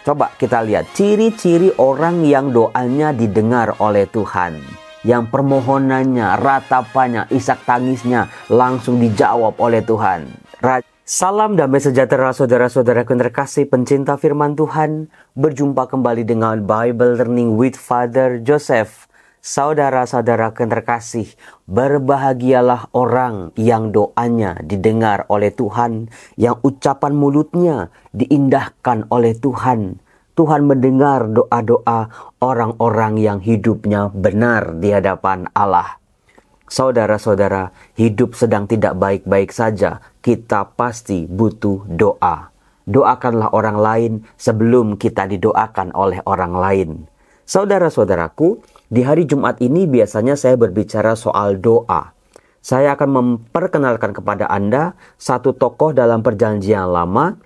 Coba kita lihat ciri-ciri orang yang doanya didengar oleh Tuhan, yang permohonannya, ratapannya, isak tangisnya langsung dijawab oleh Tuhan. Salam damai sejahtera saudara-saudaraku yang terkasih pencinta firman Tuhan. Berjumpa kembali dengan Bible Learning with Father Joseph. Saudara-saudaraku yang terkasih, berbahagialah orang yang doanya didengar oleh Tuhan, yang ucapan mulutnya diindahkan oleh Tuhan. Tuhan mendengar doa-doa orang-orang yang hidupnya benar di hadapan Allah. Saudara-saudara, hidup sedang tidak baik-baik saja, kita pasti butuh doa. Doakanlah orang lain sebelum kita didoakan oleh orang lain. Saudara-saudaraku, di hari Jumat ini biasanya saya berbicara soal doa. Saya akan memperkenalkan kepada Anda satu tokoh dalam Perjanjian Lama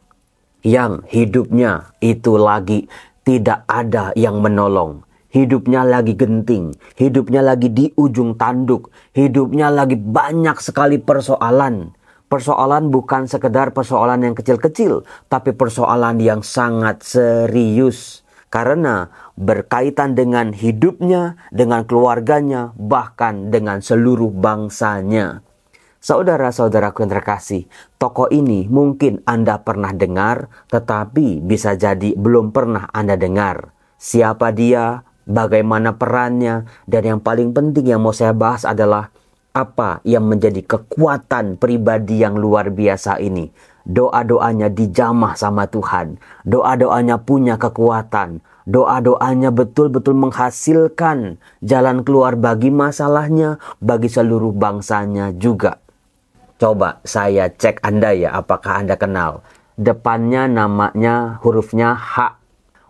yang hidupnya itu lagi tidak ada yang menolong. Hidupnya lagi genting, hidupnya lagi di ujung tanduk, hidupnya lagi banyak sekali persoalan. Persoalan bukan sekedar persoalan yang kecil-kecil, tapi persoalan yang sangat serius. Karena berkaitan dengan hidupnya, dengan keluarganya, bahkan dengan seluruh bangsanya. Saudara-saudaraku yang terkasih, tokoh ini mungkin Anda pernah dengar, tetapi bisa jadi belum pernah Anda dengar. Siapa dia, bagaimana perannya, dan yang paling penting yang mau saya bahas adalah apa yang menjadi kekuatan pribadi yang luar biasa ini. Doa-doanya dijamah sama Tuhan. Doa-doanya punya kekuatan. Doa-doanya betul-betul menghasilkan jalan keluar bagi masalahnya, bagi seluruh bangsanya juga. Coba saya cek Anda ya, apakah Anda kenal. Depannya namanya hurufnya H.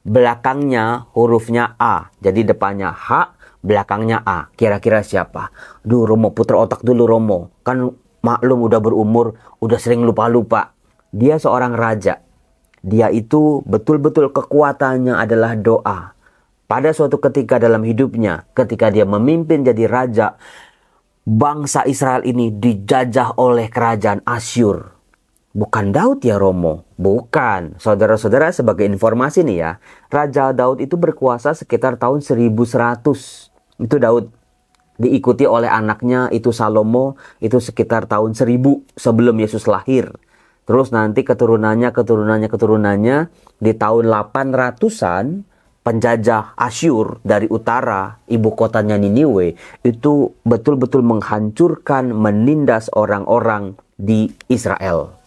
Belakangnya hurufnya A. Jadi depannya H, belakangnya A. Kira-kira siapa? Duh, Romo, puter otak dulu Romo. Kan maklum udah berumur, udah sering lupa-lupa. Dia seorang raja. Dia itu betul-betul kekuatannya adalah doa. Pada suatu ketika dalam hidupnya, ketika dia memimpin jadi raja, bangsa Israel ini dijajah oleh kerajaan Asyur. Bukan Daud ya Romo? Bukan. Saudara-saudara, sebagai informasi nih ya, Raja Daud itu berkuasa sekitar tahun 1100. Itu Daud. Diikuti oleh anaknya itu Salomo, itu sekitar tahun 1000 sebelum Yesus lahir. Terus nanti keturunannya di tahun 800-an penjajah Asyur dari utara, ibu kotanya Niniwe, itu betul-betul menghancurkan, menindas orang-orang di Israel.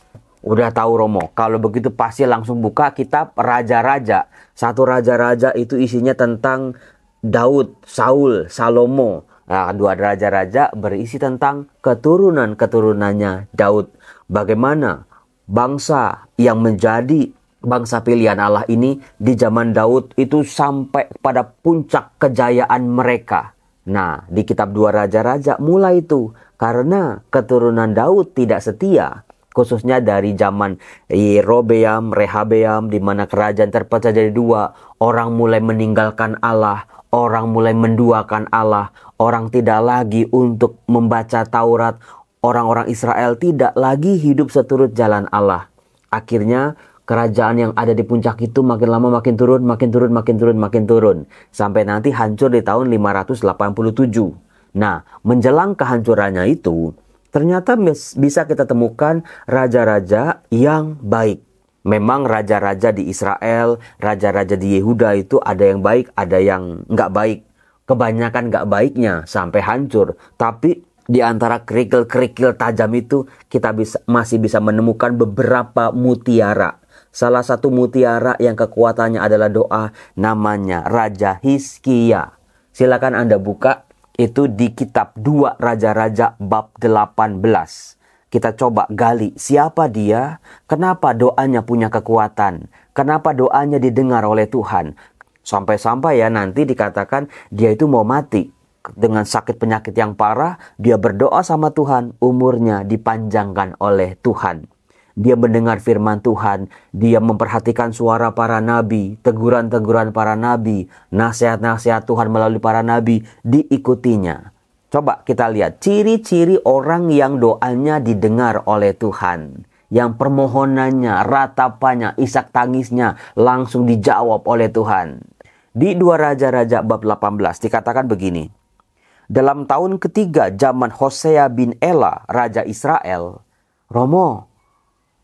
Udah tahu Romo, kalau begitu pasti langsung buka kitab Raja-Raja. Satu Raja-Raja itu isinya tentang Daud, Saul, Salomo. Nah, dua Raja-Raja berisi tentang keturunan-keturunannya Daud. Bagaimana bangsa yang menjadi bangsa pilihan Allah ini di zaman Daud itu sampai pada puncak kejayaan mereka. Nah, di kitab dua Raja-Raja mulai itu. Karena keturunan Daud tidak setia. Khususnya dari zaman Yerobeam, Rehabeam, di mana kerajaan terpecah jadi dua. Orang mulai meninggalkan Allah, orang mulai menduakan Allah, orang tidak lagi untuk membaca Taurat, orang-orang Israel tidak lagi hidup seturut jalan Allah. Akhirnya kerajaan yang ada di puncak itu makin lama makin turun, makin turun. Sampai nanti hancur di tahun 587. Nah, menjelang kehancurannya itu, ternyata bisa kita temukan raja-raja yang baik. Memang raja-raja di Israel, raja-raja di Yehuda itu ada yang baik, ada yang nggak baik. Kebanyakan nggak baiknya sampai hancur. Tapi di antara kerikil-kerikil tajam itu kita masih bisa menemukan beberapa mutiara. Salah satu mutiara yang kekuatannya adalah doa, namanya Raja Hizkia. Silakan Anda buka. Itu di kitab 2 Raja-Raja bab 18. Kita coba gali siapa dia, kenapa doanya punya kekuatan, kenapa doanya didengar oleh Tuhan. Sampai-sampai ya nanti dikatakan dia itu mau mati. Dengan sakit penyakit yang parah, dia berdoa sama Tuhan, umurnya dipanjangkan oleh Tuhan. Dia mendengar firman Tuhan, dia memperhatikan suara para nabi, teguran-teguran para nabi, nasihat-nasihat Tuhan melalui para nabi, diikutinya. Coba kita lihat ciri-ciri orang yang doanya didengar oleh Tuhan. yang permohonannya, ratapannya, isak tangisnya langsung dijawab oleh Tuhan. Di 2 Raja-Raja bab 18 dikatakan begini. Dalam tahun ketiga zaman Hosea bin Ela, Raja Israel. Romo,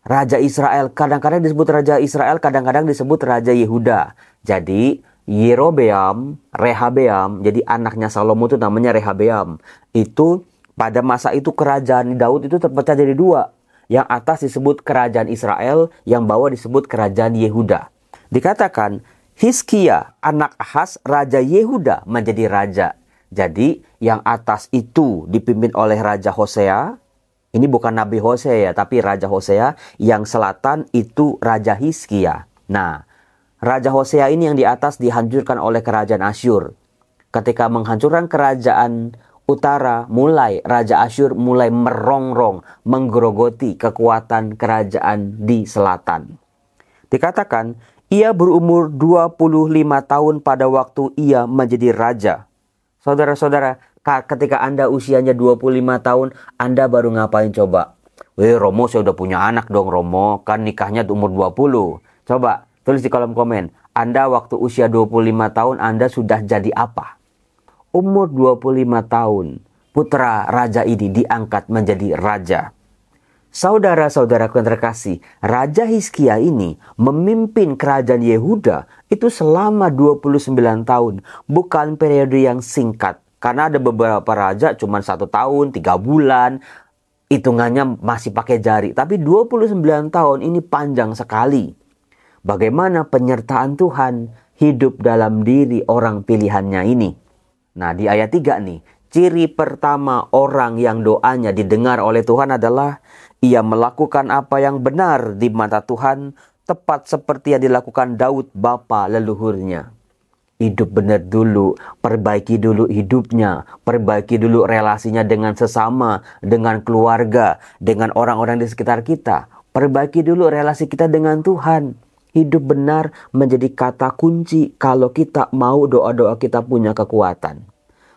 Raja Israel, kadang-kadang disebut Raja Israel, kadang-kadang disebut Raja Yehuda. Jadi Yerobeam, Rehabeam, jadi anaknya Salomo itu namanya Rehabeam. Itu pada masa itu kerajaan Daud itu terpecah jadi 2. Yang atas disebut kerajaan Israel, yang bawah disebut kerajaan Yehuda. Dikatakan Hizkia, anak Ahaz, Raja Yehuda menjadi raja. Jadi yang atas itu dipimpin oleh Raja Hosea. Ini bukan Nabi Hosea, tapi Raja Hosea. Yang selatan itu Raja Hizkia. Nah, Raja Hosea ini yang di atas dihancurkan oleh kerajaan Asyur. Ketika menghancurkan kerajaan utara, Raja Asyur mulai merongrong, menggerogoti kekuatan kerajaan di selatan. Dikatakan, ia berumur 25 tahun pada waktu ia menjadi raja. Saudara-saudara, ketika Anda usianya 25 tahun, Anda baru ngapain coba? Romo, saya udah punya anak dong Romo, kan nikahnya umur 20. Coba, tulis di kolom komen, Anda waktu usia 25 tahun, Anda sudah jadi apa? Umur 25 tahun, putra raja ini diangkat menjadi raja. Saudara-saudaraku yang terkasih, Raja Hizkia ini memimpin kerajaan Yehuda itu selama 29 tahun. Bukan periode yang singkat. Karena ada beberapa raja cuma 1 tahun, 3 bulan. Hitungannya masih pakai jari. Tapi 29 tahun ini panjang sekali. Bagaimana penyertaan Tuhan hidup dalam diri orang pilihannya ini. Nah, di ayat 3 nih, ciri pertama orang yang doanya didengar oleh Tuhan adalah ia melakukan apa yang benar di mata Tuhan, tepat seperti yang dilakukan Daud bapa leluhurnya. Hidup benar dulu, perbaiki dulu hidupnya, perbaiki dulu relasinya dengan sesama, dengan keluarga, dengan orang-orang di sekitar kita. Perbaiki dulu relasi kita dengan Tuhan. Hidup benar menjadi kata kunci kalau kita mau doa-doa kita punya kekuatan.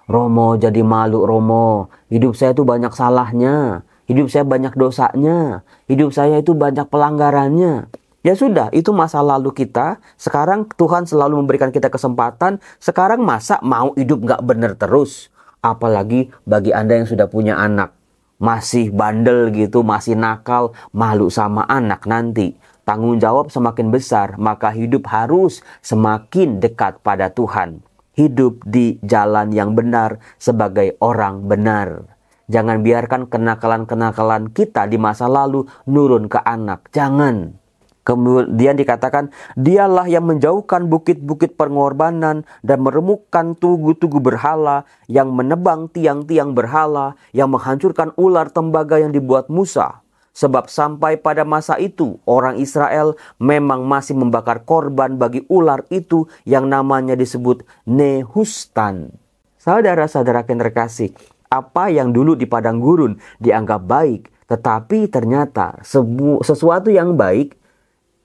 Romo jadi malu Romo, hidup saya itu banyak salahnya, hidup saya banyak dosanya, hidup saya itu banyak pelanggarannya. Ya sudah, itu masa lalu kita. Sekarang Tuhan selalu memberikan kita kesempatan. Sekarang masa mau hidup gak benar terus? Apalagi bagi Anda yang sudah punya anak, masih bandel gitu, masih nakal, malu sama anak nanti. Tanggung jawab semakin besar, maka hidup harus semakin dekat pada Tuhan. Hidup di jalan yang benar sebagai orang benar. Jangan biarkan kenakalan-kenakalan kita di masa lalu nurun ke anak. Jangan. Kemudian dikatakan, dialah yang menjauhkan bukit-bukit pengorbanan dan meremukkan tugu-tugu berhala, yang menebang tiang-tiang berhala, yang menghancurkan ular tembaga yang dibuat Musa. Sebab sampai pada masa itu, orang Israel memang masih membakar korban bagi ular itu yang namanya disebut Nehustan. Saudara-saudara yang terkasih, apa yang dulu di padang gurun dianggap baik, tetapi ternyata sesuatu yang baik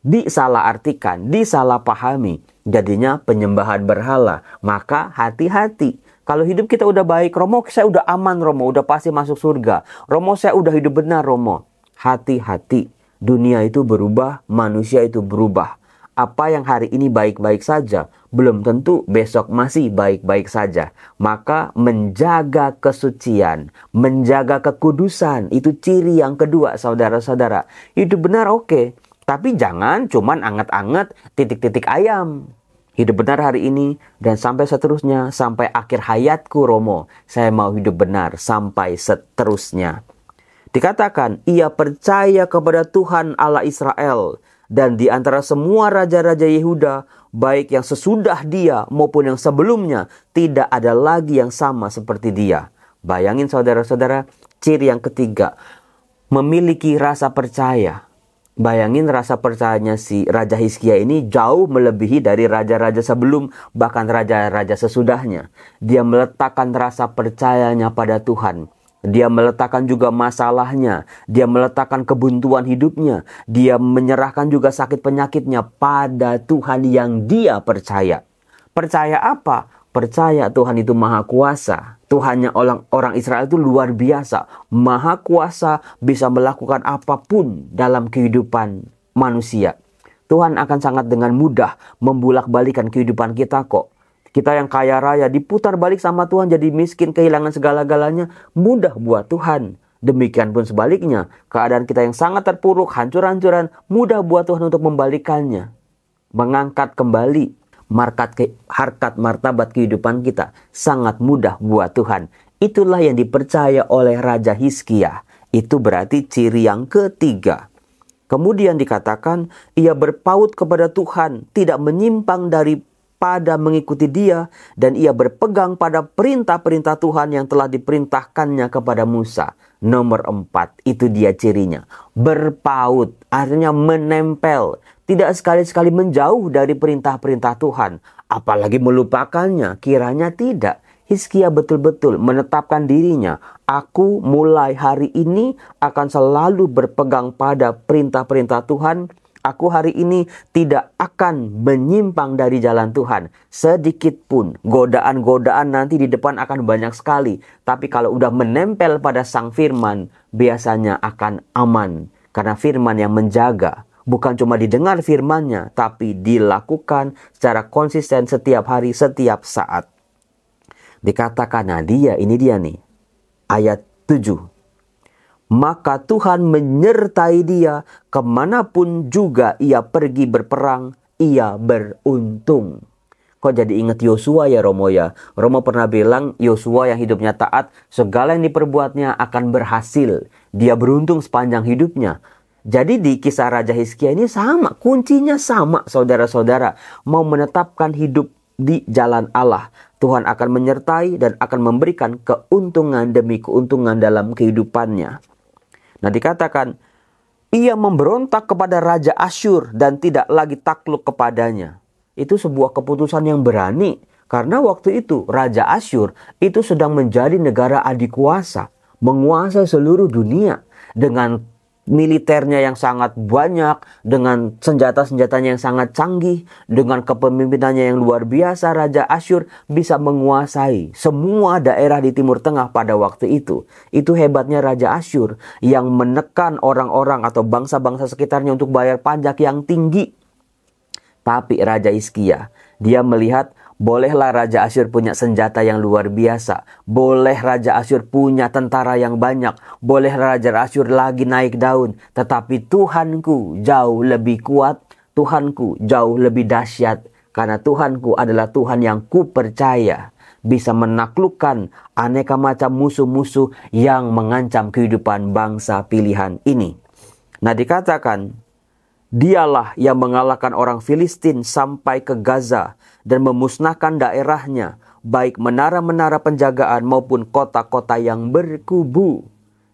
disalahartikan, disalahpahami, jadinya penyembahan berhala. Maka hati-hati. Kalau hidup kita udah baik, Romo saya udah aman Romo, udah pasti masuk surga. Romo saya udah hidup benar Romo. Hati-hati, dunia itu berubah, manusia itu berubah. Apa yang hari ini baik-baik saja, belum tentu besok masih baik-baik saja. Maka menjaga kesucian, menjaga kekudusan, itu ciri yang kedua saudara-saudara. Hidup benar oke, tapi jangan cuman anget-anget titik-titik ayam. Hidup benar hari ini dan sampai seterusnya, sampai akhir hayatku Romo. Saya mau hidup benar sampai seterusnya. Dikatakan, ia percaya kepada Tuhan Allah Israel. Dan di antara semua raja-raja Yehuda, baik yang sesudah dia maupun yang sebelumnya, tidak ada lagi yang sama seperti dia. Bayangin saudara-saudara, ciri yang ketiga, memiliki rasa percaya. Bayangin rasa percayanya si Raja Hizkia ini jauh melebihi dari raja-raja sebelum, bahkan raja-raja sesudahnya. Dia meletakkan rasa percayanya pada Tuhan. Dia meletakkan juga masalahnya. Dia meletakkan kebuntuan hidupnya. Dia menyerahkan juga sakit penyakitnya pada Tuhan yang dia percaya. Percaya apa? Percaya Tuhan itu maha kuasa. Tuhannya orang Israel itu luar biasa, maha kuasa, bisa melakukan apapun dalam kehidupan manusia. Tuhan akan sangat dengan mudah membulak-balikan kehidupan kita kok. Kita yang kaya raya diputar balik sama Tuhan jadi miskin, kehilangan segala-galanya, mudah buat Tuhan. Demikian pun sebaliknya, keadaan kita yang sangat terpuruk, hancur-hancuran, mudah buat Tuhan untuk membalikannya. Mengangkat kembali harkat martabat kehidupan kita sangat mudah buat Tuhan. Itulah yang dipercaya oleh Raja Hizkia. Itu berarti ciri yang ketiga. Kemudian dikatakan ia berpaut kepada Tuhan, tidak menyimpang daripada mengikuti Dia, dan ia berpegang pada perintah-perintah Tuhan yang telah diperintahkannya kepada Musa. Nomor 4, itu dia cirinya. Berpaut, artinya menempel. Tidak sekali-sekali menjauh dari perintah-perintah Tuhan. Apalagi melupakannya, kiranya tidak. Hizkia betul-betul menetapkan dirinya. Aku mulai hari ini akan selalu berpegang pada perintah-perintah Tuhan. Aku hari ini tidak akan menyimpang dari jalan Tuhan. Sedikit pun godaan-godaan nanti di depan akan banyak sekali. Tapi kalau udah menempel pada sang firman, biasanya akan aman. Karena firman yang menjaga. Bukan cuma didengar firman-Nya, tapi dilakukan secara konsisten setiap hari, setiap saat. Dikatakan, nah ini dia nih. Ayat 7. Maka Tuhan menyertai dia, kemanapun juga ia pergi berperang, ia beruntung. Kok jadi ingat Yosua ya Romo ya? Romo pernah bilang Yosua yang hidupnya taat, segala yang diperbuatnya akan berhasil. Dia beruntung sepanjang hidupnya. Jadi di kisah Raja Hizkia ini sama, kuncinya sama saudara-saudara. Mau menetapkan hidup di jalan Allah, Tuhan akan menyertai dan akan memberikan keuntungan demi keuntungan dalam kehidupannya. Nah dikatakan, ia memberontak kepada Raja Asyur dan tidak lagi takluk kepadanya. Itu sebuah keputusan yang berani. Karena waktu itu Raja Asyur itu sedang menjadi negara adikuasa, menguasai seluruh dunia dengan militernya yang sangat banyak, dengan senjata-senjatanya yang sangat canggih, dengan kepemimpinannya yang luar biasa. Raja Asyur bisa menguasai semua daerah di Timur Tengah pada waktu itu. Itu hebatnya Raja Asyur yang menekan orang-orang atau bangsa-bangsa sekitarnya untuk bayar pajak yang tinggi. Tapi Raja Hizkia, dia melihat bolehlah Raja Asyur punya senjata yang luar biasa. Boleh Raja Asyur punya tentara yang banyak. Boleh Raja Asyur lagi naik daun. Tetapi Tuhanku jauh lebih kuat. Tuhanku jauh lebih dahsyat. Karena Tuhanku adalah Tuhan yang kupercaya. Bisa menaklukkan aneka macam musuh-musuh yang mengancam kehidupan bangsa pilihan ini. Nah dikatakan, dialah yang mengalahkan orang Filistin sampai ke Gaza dan memusnahkan daerahnya, baik menara-menara penjagaan maupun kota-kota yang berkubu.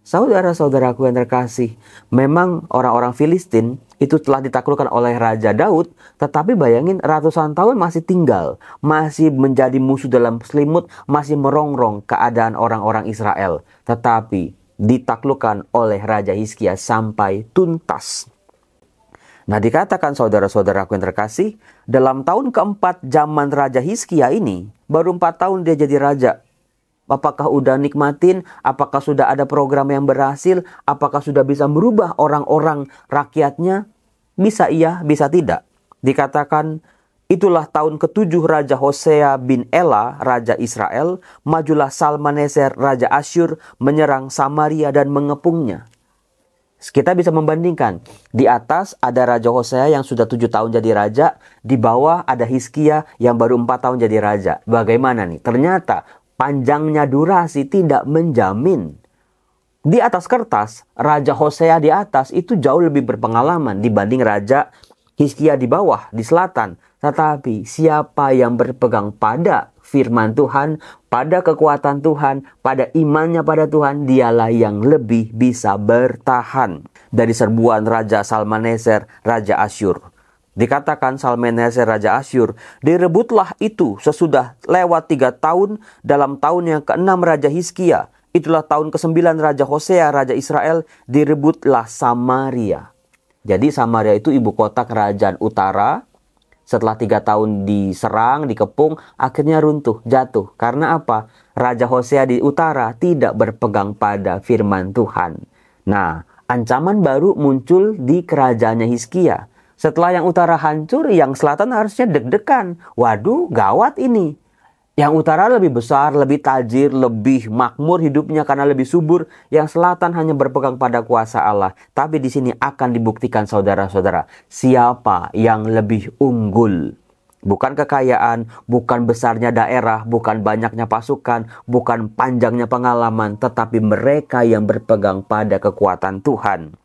Saudara-saudaraku yang terkasih, memang orang-orang Filistin itu telah ditaklukkan oleh Raja Daud, tetapi bayangin ratusan tahun masih tinggal, masih menjadi musuh dalam selimut, masih merongrong keadaan orang-orang Israel. Tetapi ditaklukkan oleh Raja Hizkia sampai tuntas. Nah dikatakan saudara-saudaraku yang terkasih, dalam tahun keempat zaman Raja Hizkia ini, baru 4 tahun dia jadi raja. Apakah udah nikmatin? Apakah sudah ada program yang berhasil? Apakah sudah bisa merubah orang-orang rakyatnya? Bisa iya, bisa tidak. Dikatakan, itulah tahun ke-7 Raja Hosea bin Ela, Raja Israel, majulah Salmaneser, Raja Asyur, menyerang Samaria dan mengepungnya. Kita bisa membandingkan. Di atas ada Raja Hosea yang sudah 7 tahun jadi raja. Di bawah ada Hizkia yang baru 4 tahun jadi raja. Bagaimana nih? Ternyata panjangnya durasi tidak menjamin. Di atas kertas, Raja Hosea di atas itu jauh lebih berpengalaman dibanding Raja Hizkia di bawah, di selatan. Tetapi siapa yang berpegang pada firman Tuhan, pada kekuatan Tuhan, pada imannya pada Tuhan, dialah yang lebih bisa bertahan dari serbuan Raja Salmaneser, Raja Asyur. Dikatakan Salmaneser, Raja Asyur, direbutlah itu sesudah lewat 3 tahun dalam tahun yang ke-6 Raja Hizkia. Itulah tahun ke-9 Raja Hosea, Raja Israel, direbutlah Samaria. Jadi Samaria itu ibu kota kerajaan utara. Setelah 3 tahun diserang, dikepung, akhirnya runtuh, jatuh. Karena apa? Raja Hosea di utara tidak berpegang pada firman Tuhan. Nah, ancaman baru muncul di kerajaannya Hizkia. Setelah yang utara hancur, yang selatan harusnya deg-degan. Waduh, gawat ini. Yang utara lebih besar, lebih tajir, lebih makmur hidupnya karena lebih subur. Yang selatan hanya berpegang pada kuasa Allah. Tapi di sini akan dibuktikan saudara-saudara, siapa yang lebih unggul. Bukan kekayaan, bukan besarnya daerah, bukan banyaknya pasukan, bukan panjangnya pengalaman, tetapi mereka yang berpegang pada kekuatan Tuhan.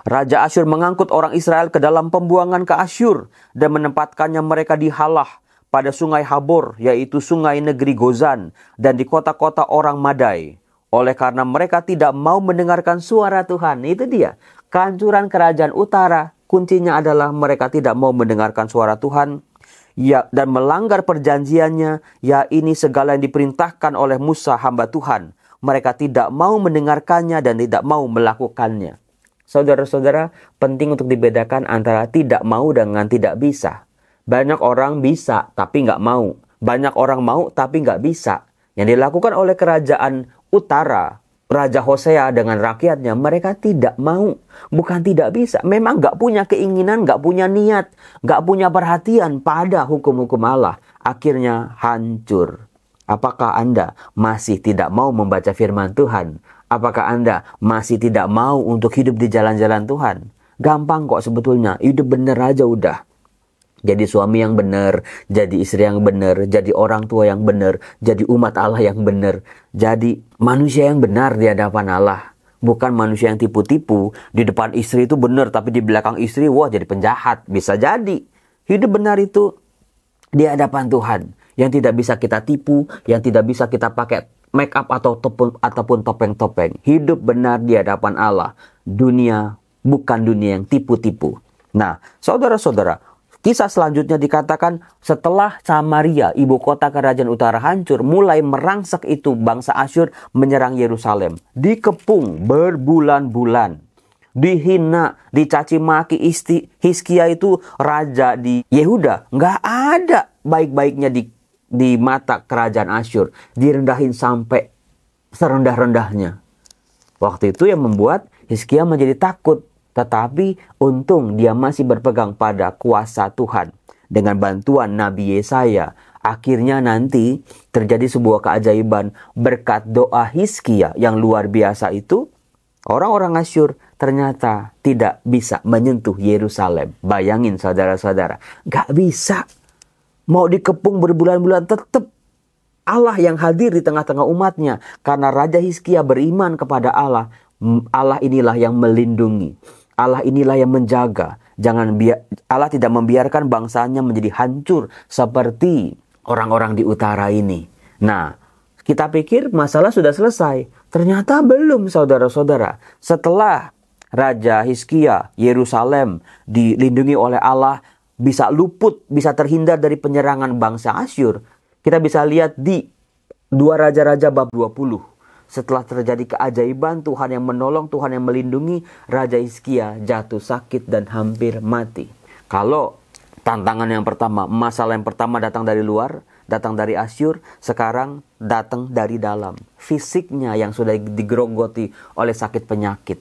Raja Asyur mengangkut orang Israel ke dalam pembuangan ke Asyur dan menempatkannya mereka di Halah pada sungai Habor, yaitu sungai negeri Gozan, dan di kota-kota orang Madai. Oleh karena mereka tidak mau mendengarkan suara Tuhan. Itu dia, kehancuran kerajaan utara. Kuncinya adalah mereka tidak mau mendengarkan suara Tuhan, ya, dan melanggar perjanjiannya. Ya, ini segala yang diperintahkan oleh Musa hamba Tuhan. Mereka tidak mau mendengarkannya dan tidak mau melakukannya. Saudara-saudara, penting untuk dibedakan antara tidak mau dengan tidak bisa. Banyak orang bisa tapi nggak mau. Banyak orang mau tapi nggak bisa. Yang dilakukan oleh kerajaan utara, Raja Hosea dengan rakyatnya, mereka tidak mau. Bukan tidak bisa. Memang nggak punya keinginan, nggak punya niat, nggak punya perhatian pada hukum-hukum Allah. Akhirnya hancur. Apakah Anda masih tidak mau membaca firman Tuhan? Apakah Anda masih tidak mau untuk hidup di jalan-jalan Tuhan? Gampang kok sebetulnya. Hidup bener aja udah. Jadi suami yang benar, jadi istri yang benar, jadi orang tua yang benar, jadi umat Allah yang benar, jadi manusia yang benar di hadapan Allah. Bukan manusia yang tipu-tipu, di depan istri itu benar, tapi di belakang istri, wah jadi penjahat. Bisa jadi. Hidup benar itu di hadapan Tuhan, yang tidak bisa kita tipu, yang tidak bisa kita pakai make up ataupun topeng-topeng. Hidup benar di hadapan Allah. Dunia bukan dunia yang tipu-tipu. Nah, saudara-saudara, kisah selanjutnya dikatakan setelah Samaria, ibu kota kerajaan utara hancur, mulai merangsek itu bangsa Asyur menyerang Yerusalem. Dikepung berbulan-bulan. Dihina, dicaci maki. Hizkia itu raja di Yehuda. Nggak ada baik-baiknya di mata kerajaan Asyur. Direndahin sampai serendah-rendahnya. Waktu itu yang membuat Hizkia menjadi takut. Tetapi untung dia masih berpegang pada kuasa Tuhan. Dengan bantuan Nabi Yesaya, akhirnya nanti terjadi sebuah keajaiban berkat doa Hizkia yang luar biasa itu. Orang-orang Asyur ternyata tidak bisa menyentuh Yerusalem. Bayangin saudara-saudara, gak bisa. Mau dikepung berbulan-bulan tetap Allah yang hadir di tengah-tengah umatnya. Karena Raja Hizkia beriman kepada Allah. Allah inilah yang melindungi. Allah inilah yang menjaga. Allah tidak membiarkan bangsanya menjadi hancur seperti orang-orang di utara ini. Nah, kita pikir masalah sudah selesai. Ternyata belum, saudara-saudara. Setelah Raja Hizkia, Yerusalem dilindungi oleh Allah, bisa luput, bisa terhindar dari penyerangan bangsa Asyur. Kita bisa lihat di 2 Raja-Raja bab 20. Setelah terjadi keajaiban, Tuhan yang menolong, Tuhan yang melindungi, Raja Hizkia jatuh sakit dan hampir mati. Kalau tantangan yang pertama, masalah yang pertama datang dari luar, datang dari Asyur, sekarang datang dari dalam. Fisiknya yang sudah digerogoti oleh sakit penyakit.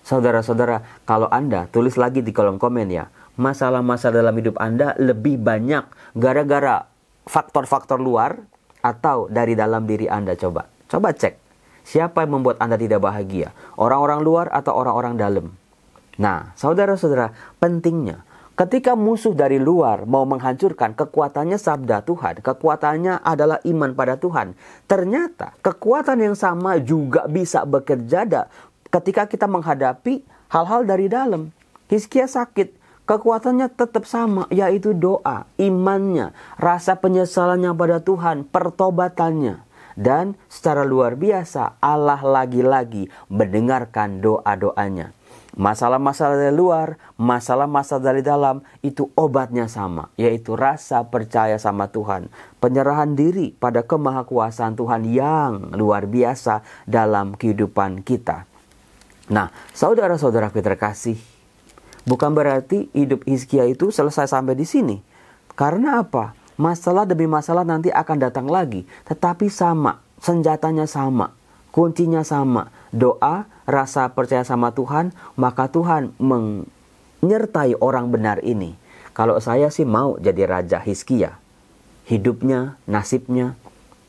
Saudara-saudara, kalau Anda tulis lagi di kolom komen ya, masalah-masalah dalam hidup Anda lebih banyak gara-gara faktor-faktor luar atau dari dalam diri Anda. Coba cek. Siapa yang membuat Anda tidak bahagia? Orang-orang luar atau orang-orang dalam? Nah, saudara-saudara, pentingnya ketika musuh dari luar mau menghancurkan, kekuatannya sabda Tuhan, kekuatannya adalah iman pada Tuhan. Ternyata kekuatan yang sama juga bisa bekerja ketika kita menghadapi hal-hal dari dalam. Hizkia sakit, kekuatannya tetap sama, yaitu doa, imannya, rasa penyesalannya pada Tuhan, pertobatannya. Dan secara luar biasa Allah lagi-lagi mendengarkan doa-doanya. Masalah-masalah dari luar, masalah-masalah dari dalam, itu obatnya sama, yaitu rasa percaya sama Tuhan. Penyerahan diri pada kemahakuasaan Tuhan yang luar biasa dalam kehidupan kita. Nah, saudara-saudara terkasih, Bukan berarti hidup Hizkia itu selesai sampai di sini. Karena apa? Masalah demi masalah nanti akan datang lagi. Tetapi sama, senjatanya sama, kuncinya sama. Doa, rasa percaya sama Tuhan, maka Tuhan menyertai orang benar ini. Kalau saya sih mau jadi Raja Hizkia. Hidupnya, nasibnya,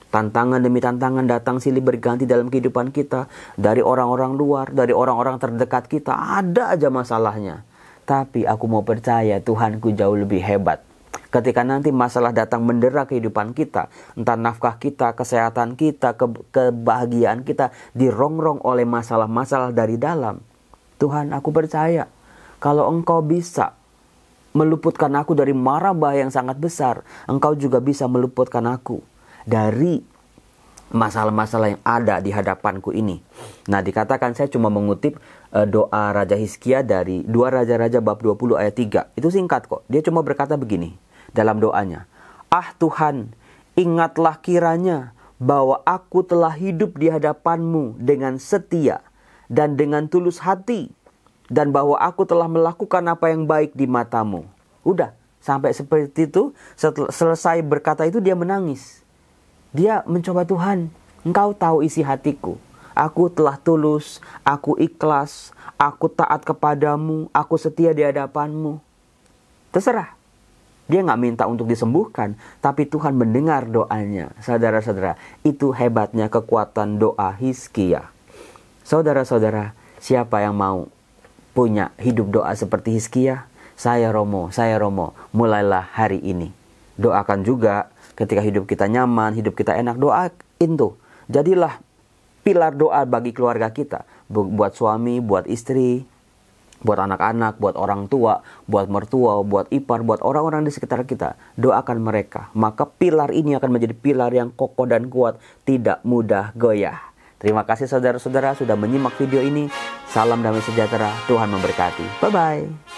tantangan demi tantangan datang silih berganti dalam kehidupan kita. Dari orang-orang luar, dari orang-orang terdekat kita, ada aja masalahnya. Tapi aku mau percaya Tuhanku jauh lebih hebat. Ketika nanti masalah datang mendera kehidupan kita, entah nafkah kita, kesehatan kita, kebahagiaan kita dirongrong oleh masalah-masalah dari dalam. Tuhan, aku percaya kalau Engkau bisa meluputkan aku dari mara bahaya yang sangat besar, Engkau juga bisa meluputkan aku dari masalah-masalah yang ada di hadapanku ini. Nah, dikatakan saya cuma mengutip doa Raja Hizkia dari 2 Raja-Raja bab 20 ayat 3. Itu singkat kok. Dia cuma berkata begini dalam doanya. Ah Tuhan, ingatlah kiranya bahwa aku telah hidup di hadapan-Mu dengan setia dan dengan tulus hati, dan bahwa aku telah melakukan apa yang baik di mata-Mu. Udah, sampai seperti itu, selesai berkata itu dia menangis. Dia mencoba, Tuhan, Engkau tahu isi hatiku. Aku telah tulus, aku ikhlas, aku taat kepadamu, aku setia di hadapan-Mu. Terserah. Dia nggak minta untuk disembuhkan, tapi Tuhan mendengar doanya. Saudara-saudara, itu hebatnya kekuatan doa Hizkia. Saudara-saudara, siapa yang mau punya hidup doa seperti Hizkia? Saya Romo, mulailah hari ini. Doakan juga ketika hidup kita nyaman, hidup kita enak, doain tuh. Jadilah pilar doa bagi keluarga kita. Buat suami, buat istri, buat anak-anak, buat orang tua, buat mertua, buat ipar, buat orang-orang di sekitar kita. Doakan mereka. Maka pilar ini akan menjadi pilar yang kokoh dan kuat, tidak mudah goyah. Terima kasih saudara-saudara sudah menyimak video ini. Salam damai sejahtera, Tuhan memberkati. Bye-bye.